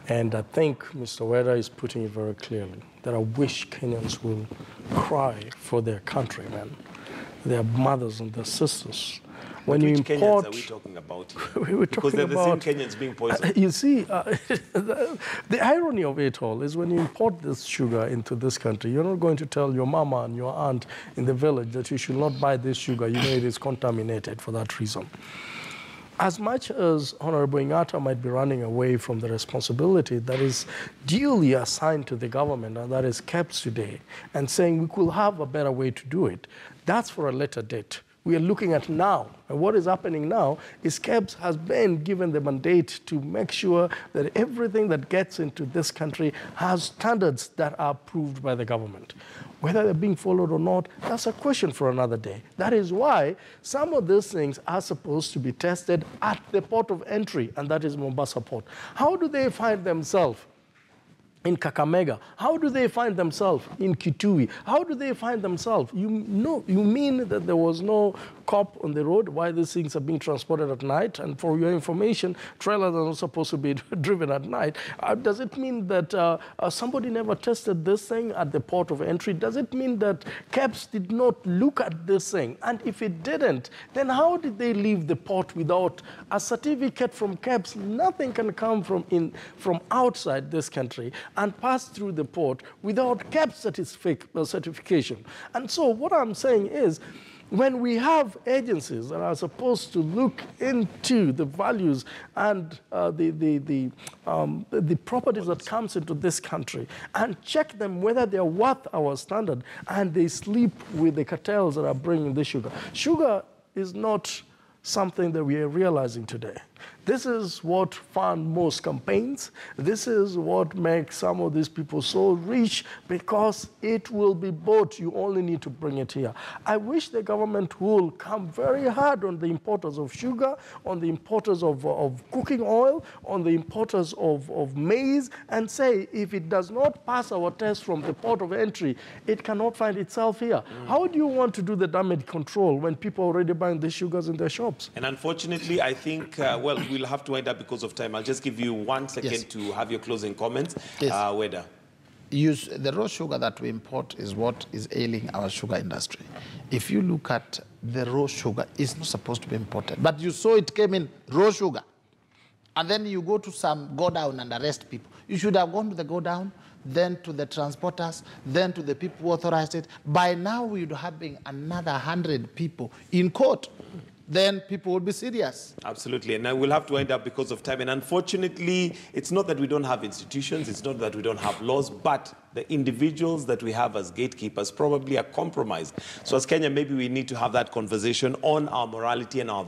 And I think Mr. Weda is putting it very clearly that I wish Kenyans will cry for their countrymen, their mothers and their sisters. When you import, Kenyans are we talking about here? Because they're the same Kenyans being poisoned. You see, the irony of it all is when you import this sugar into this country, you're not going to tell your mama and your aunt in the village that you should not buy this sugar. You know it is contaminated for that reason. As much as Honorable Ingata might be running away from the responsibility that is duly assigned to the government and that is kept today, and saying we could have a better way to do it, that's for a later date. We are looking at now. And what is happening now is KEBS has been given the mandate to make sure that everything that gets into this country has standards that are approved by the government. Whether they're being followed or not, that's a question for another day. That is why some of these things are supposed to be tested at the port of entry, and that is Mombasa Port. How do they find themselves in Kakamega? How do they find themselves in Kitui? How do they find themselves? You mean that there was no cop on the road? Why these things are being transported at night? And for your information, trailers are not supposed to be driven at night. Does it mean that somebody never tested this thing at the port of entry? Does it mean that KEBS did not look at this thing? And if it didn't, then how did they leave the port without a certificate from KEBS? Nothing can come from outside this country and pass through the port without KEBS certification. And so what I'm saying is, when we have agencies that are supposed to look into the values and the properties that comes into this country and check them whether they're worth our standard, and they sleep with the cartels that are bringing the sugar. Sugar is not something that we are realizing today. This is what fund most campaigns. This is what makes some of these people so rich, because it will be bought. You only need to bring it here. I wish the government will come very hard on the importers of sugar, on the importers of cooking oil, on the importers of maize, and say, if it does not pass our test from the port of entry, it cannot find itself here. How do you want to do the damage control when people are already buying the sugars in their shops? And unfortunately, I think, well, we'll have to wind up because of time. I'll just give you 1 second to have your closing comments. Yes. Weda. The raw sugar that we import is what is ailing our sugar industry. If you look at the raw sugar, it's not supposed to be imported. But you saw it came in raw sugar. And then you go to some go down and arrest people. You should have gone to the go down, then to the transporters, then to the people who authorized it. By now, we would have been another 100 people in court. Then people will be serious. Absolutely. And now we'll have to wind up because of time. And unfortunately, it's not that we don't have institutions, it's not that we don't have laws, but the individuals that we have as gatekeepers probably are compromised. So as Kenya, maybe we need to have that conversation on our morality and our